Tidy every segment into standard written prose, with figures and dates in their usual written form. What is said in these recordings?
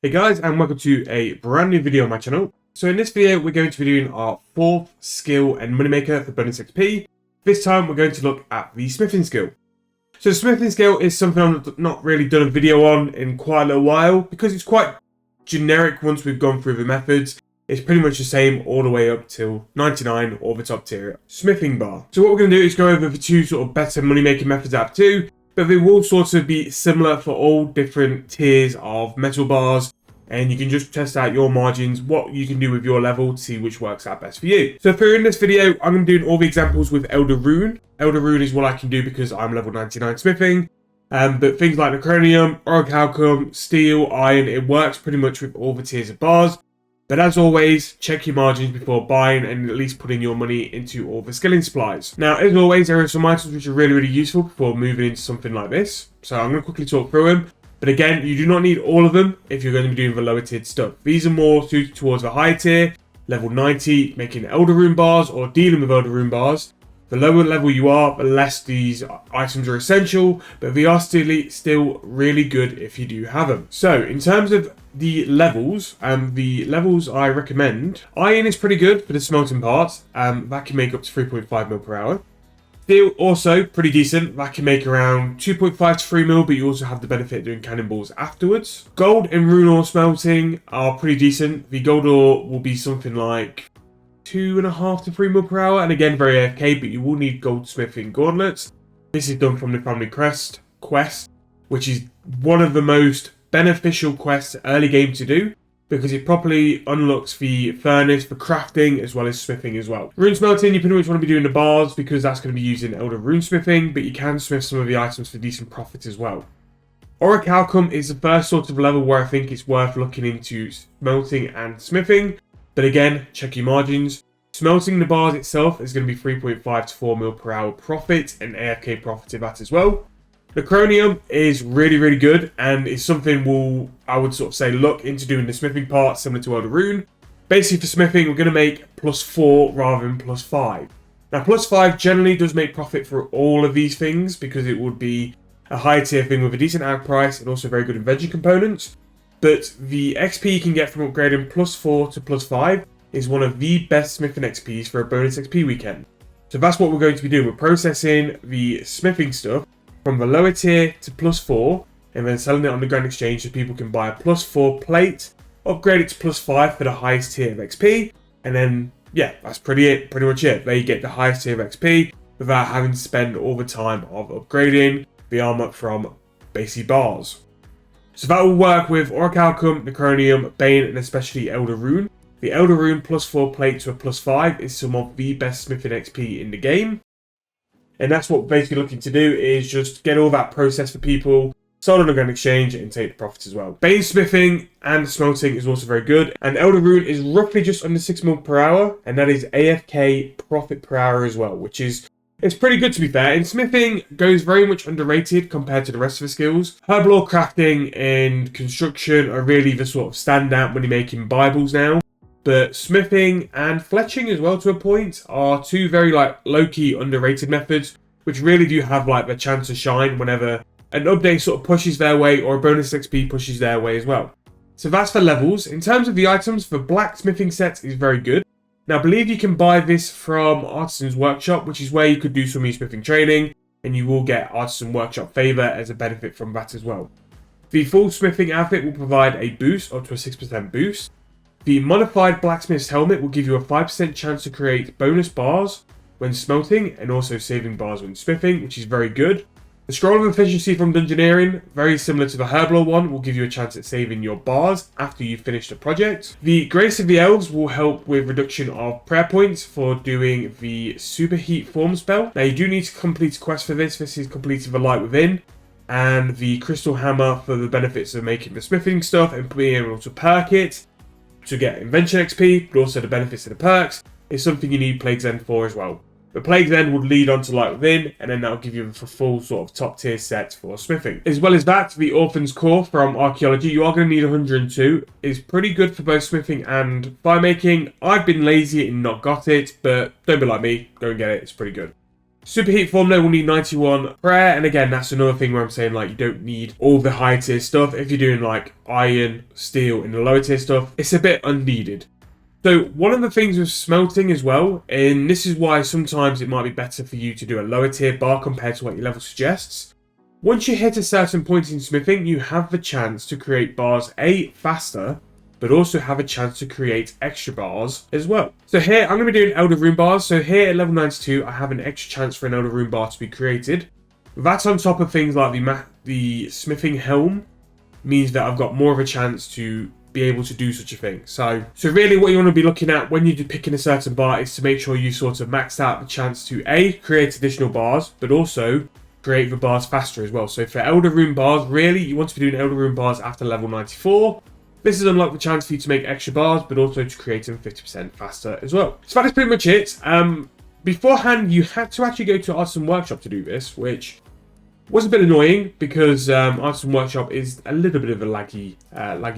Hey guys, and welcome to a brand new video on my channel. So in this video we're going to be doing our fourth skill and moneymaker for bonus XP. This time we're going to look at the smithing skill. So the smithing skill is something I've not really done a video on in quite a little while because it's quite generic once we've gone through the methods. It's pretty much the same all the way up till 99 or the top tier smithing bar. So what we're going to do is go over the two sort of better money making methods out of two. But they will sort of be similar for all different tiers of metal bars, and you can just test out your margins, what you can do with your level to see which works out best for you. So for in this video, I'm going to be doing all the examples with Elder Rune. Elder Rune is what I can do because I'm level 99 smithing. But things like Necronium, Orichalcum, Steel, Iron, it works pretty much with all the tiers of bars. But as always, check your margins before buying and at least putting your money into all the skilling supplies. Now, as always, there are some items which are really useful before moving into something like this. So I'm going to quickly talk through them. But again, you do not need all of them if you're going to be doing the lower tiered stuff. These are more suited towards the high tier, level 90, making Elder Rune bars or dealing with Elder Rune bars. The lower level you are, the less these items are essential, but they are still really good if you do have them. So, in terms of the levels I recommend, Iron is pretty good for the smelting part. That can make up to 3.5 mil per hour. Steel also pretty decent. That can make around 2.5 to 3 mil, but you also have the benefit of doing cannonballs afterwards. Gold and rune ore smelting are pretty decent. The gold ore will be something like 2.5 to 3 mil per hour, and again very AFK, but you will need goldsmithing gauntlets. This is done from the family quest, which is one of the most beneficial quests early game to do because it properly unlocks the furnace for crafting as well as smithing as well. Rune smelting, you pretty much want to be doing the bars because that's going to be used in Elder Rune smithing, but you can smith some of the items for decent profit as well. Orichalcum is the first sort of level where I think it's worth looking into smelting and smithing. But again, check your margins. Smelting the bars itself is going to be 3.5 to 4 mil per hour profit and AFK profit of that as well. Necronium is really good and is something I would sort of say look into doing the smithing part similar to Elder Rune. Basically for smithing, we're going to make +4 rather than +5. Now +5 generally does make profit for all of these things because it would be a high tier thing with a decent ag price and also very good inventory components. But the XP you can get from upgrading +4 to +5 is one of the best smithing XPs for a bonus XP weekend. So that's what we're going to be doing. We're processing the smithing stuff from the lower tier to +4 and then selling it on the Grand Exchange so people can buy a +4 plate, upgrade it to +5 for the highest tier of XP, and then, yeah, that's pretty much it. There you get the highest tier of XP without having to spend all the time of upgrading the armor from basically bars. So that will work with Orichalcum, Necronium, Bane, and especially Elder Rune. The Elder Rune +4 plate to a +5 is some of the best smithing XP in the game. And that's what we're basically looking to do is just get all that processed for people, sold on the Grand Exchange, and take the profits as well. Bane smithing and smelting is also very good. And Elder Rune is roughly just under 6 mil per hour, and that is AFK profit per hour as well, which is it's pretty good to be fair. And smithing goes very much underrated compared to the rest of the skills. Herblore, crafting, and construction are really the sort of standout money making bibles now. But smithing and fletching as well to a point are two very low-key underrated methods, which really do have the chance to shine whenever an update sort of pushes their way or a bonus XP pushes their way as well. So that's for levels. In terms of the items, the blacksmithing set is very good. Now, I believe you can buy this from Artisan's Workshop, which is where you could do some of your smithing training, and you will get Artisan Workshop favor as a benefit from that as well. The full smithing outfit will provide a boost up to a 6% boost. The modified blacksmith's helmet will give you a 5% chance to create bonus bars when smelting and also saving bars when smithing, which is very good. The Scroll of Efficiency from Dungeoneering, very similar to the Herblore one, will give you a chance at saving your bars after you've finished a project. The Grace of the Elves will help with reduction of prayer points for doing the Superheat Form spell. Now you do need to complete a quest for this. This is completing the Light Within. And the Crystal Hammer for the benefits of making the smithing stuff and being able to perk it to get invention XP, but also the benefits of the perks is something you need Plague's End for as well. The Plague's End would lead on to Light Within, and then that'll give you the full sort of top tier set for smithing. As well as that, the Orphan's Core from Archaeology, you are going to need 102. It's pretty good for both smithing and fire making. I've been lazy and not got it, but don't be like me, go and get it, it's pretty good. Superheat formula will need 91 prayer, and again, that's another thing where I'm saying like you don't need all the high tier stuff. If you're doing like iron, steel, and the lower tier stuff, it's a bit unneeded. So one of the things with smelting as well, and this is why sometimes it might be better for you to do a lower tier bar compared to what your level suggests. Once you hit a certain point in smithing, you have the chance to create bars faster, but also have a chance to create extra bars as well. So here, I'm going to be doing Elder Rune bars. So here at level 92, I have an extra chance for an Elder Rune bar to be created. That's on top of things like the smithing helm, means that I've got more of a chance to be able to do such a thing. So really what you want to be looking at when you're picking a certain bar is to make sure you sort of maxed out the chance to create additional bars, but also create the bars faster as well. So for Elder Rune bars, really, you want to be doing Elder Rune bars after level 94. This has unlocked the chance for you to make extra bars, but also to create them 50% faster as well. So that is pretty much it. Beforehand, you had to actually go to Artisan Workshop to do this, which was a bit annoying because Artisan Workshop is a little bit of a laggy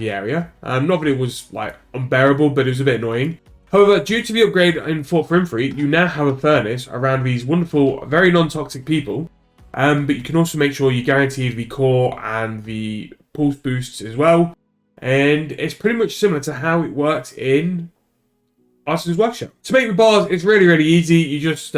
area. Not that it was like unbearable, but it was a bit annoying. However, due to the upgrade in Fort Frimfree, you now have a furnace around these wonderful, very non-toxic people. But you can also make sure you guarantee the core and the pulse boosts as well. And it's pretty much similar to how it works in Artisan's Workshop. To make the bars, it's really, really easy. You just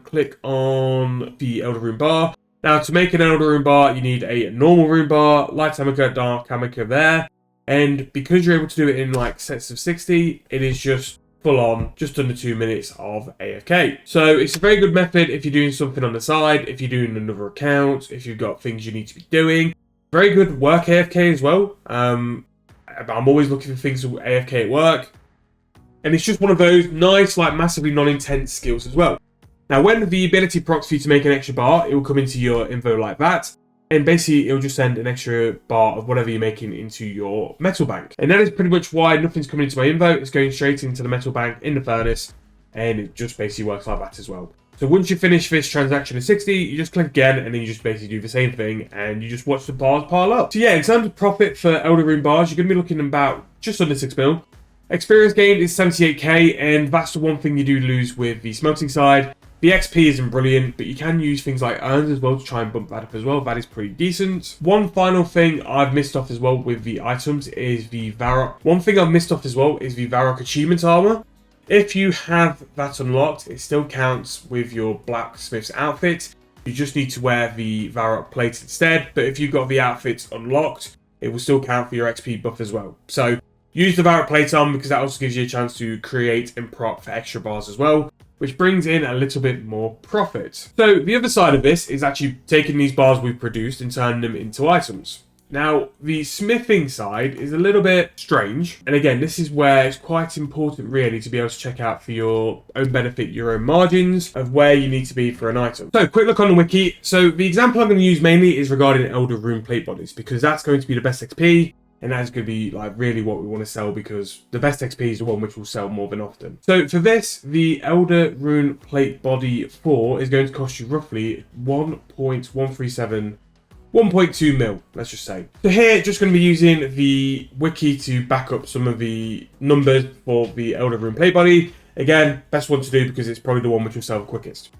click on the Elder Rune bar. Now, to make an Elder Rune bar, you need a normal rune bar, light amica, dark amica there. And because you're able to do it in like sets of 60, it is just full on, just under 2 minutes of AFK. So it's a very good method if you're doing something on the side, if you're doing another account, if you've got things you need to be doing. Very good work AFK as well. I'm always looking for things to AFK at work. And it's just one of those nice, like massively non-intense skills as well. Now, when the ability procs for you to make an extra bar, it will come into your info like that. And basically, it will just send an extra bar of whatever you're making into your metal bank. And that is pretty much why nothing's coming into my info. It's going straight into the metal bank in the furnace. And it just basically works like that as well. So once you finish this transaction at 60, you just click again, and then you just basically do the same thing, and you just watch the bars pile up. So yeah, in terms of profit for Elder Rune bars, you're going to be looking about just under 6 mil. Experience gained is 78k, and that's the one thing you do lose with the smelting side. The XP isn't brilliant, but you can use things like urns as well to try and bump that up as well. That is pretty decent. One final thing I've missed off as well with the items is the Varrock. One thing I've missed off as well is the Varrock achievement armor. If you have that unlocked, it still counts with your blacksmith's outfit. You just need to wear the Varrock plate instead. But if you've got the outfit unlocked, it will still count for your XP buff as well. So use the Varrock plate on because that also gives you a chance to create and prop for extra bars as well, which brings in a little bit more profit. So the other side of this is actually taking these bars we've produced and turning them into items. Now, the smithing side is a little bit strange. And again, this is where it's quite important really to be able to check out for your own benefit, your own margins of where you need to be for an item. So quick look on the wiki. So the example I'm going to use mainly is regarding Elder Rune plate bodies, because that's going to be the best XP. And that is going to be like really what we want to sell, because the best XP is the one which will sell more than often. So for this, the Elder Rune plate body 4 is going to cost you roughly 1.2 mil, let's just say. So here, just going to be using the wiki to back up some of the numbers for the Elder Rune plate body. Again, best one to do because it's probably the one which will sell the quickest.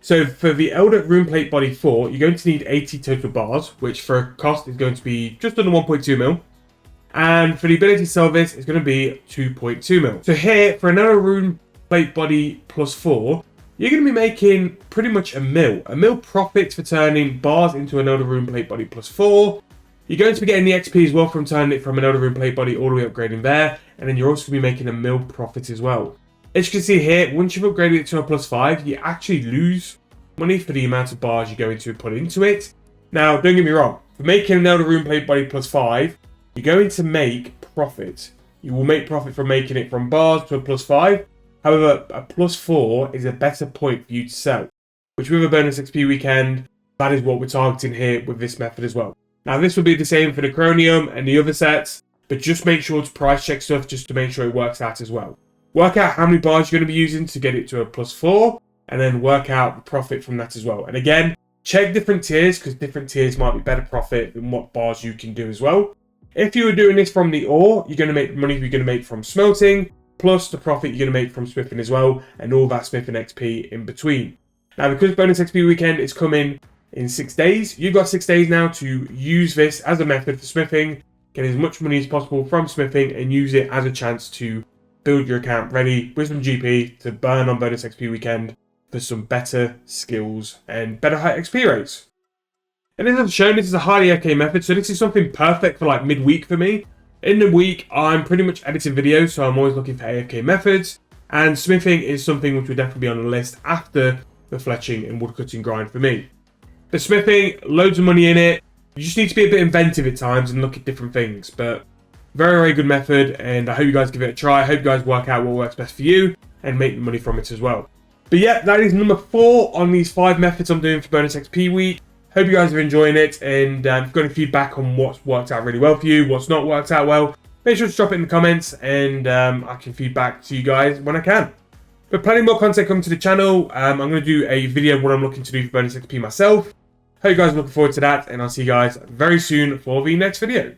So for the Elder Rune plate body 4, you're going to need 80 total bars, which for a cost is going to be just under 1.2 mil. And for the ability to sell this, it's going to be 2.2 mil. So here, for an Elder Rune plate body plus 4, you're going to be making pretty much a mil. A mil profit for turning bars into an Elder Rune plate body plus 4. You're going to be getting the XP as well from turning it from an Elder Rune plate body all the way upgrading there. And then you're also going to be making a mil profit as well. As you can see here, once you've upgraded it to a plus 5, you actually lose money for the amount of bars you're going to put into it. Now, don't get me wrong. For making an Elder Rune plate body plus 5, you're going to make profit. You will make profit from making it from bars to a plus 5. However, a plus 4 is a better point for you to sell, which with a bonus XP weekend, that is what we're targeting here with this method as well. Now, this will be the same for the Chromium and the other sets, but just make sure to price check stuff just to make sure it works out as well. Work out how many bars you're going to be using to get it to a plus 4, and then work out the profit from that as well. And again, check different tiers, because different tiers might be better profit than what bars you can do as well. If you were doing this from the ore, you're going to make the money you're going to make from smelting, plus the profit you're going to make from smithing as well, and all that smithing XP in between. Now, because bonus XP weekend is coming in 6 days, you've got 6 days now to use this as a method for smithing, get as much money as possible from smithing, and use it as a chance to build your account ready with some GP to burn on bonus XP weekend for some better skills and better high XP rates. And as I've shown, this is a highly AFK method, so this is something perfect for like midweek for me. In the week, I'm pretty much editing videos, so I'm always looking for AFK methods, and smithing is something which would definitely be on the list after the fletching and woodcutting grind for me. The smithing, loads of money in it. You just need to be a bit inventive at times and look at different things, but very, very good method, and I hope you guys give it a try. I hope you guys work out what works best for you and make money from it as well. But yeah, that is number 4 on these 5 methods I'm doing for bonus XP week. Hope you guys are enjoying it, and if you've got any feedback on what's worked out really well for you, what's not worked out well, make sure to drop it in the comments, and I can feedback to you guys when I can. But plenty more content coming to the channel. I'm going to do a video of what I'm looking to do for bonus XP myself. Hope you guys are looking forward to that, and I'll see you guys very soon for the next video.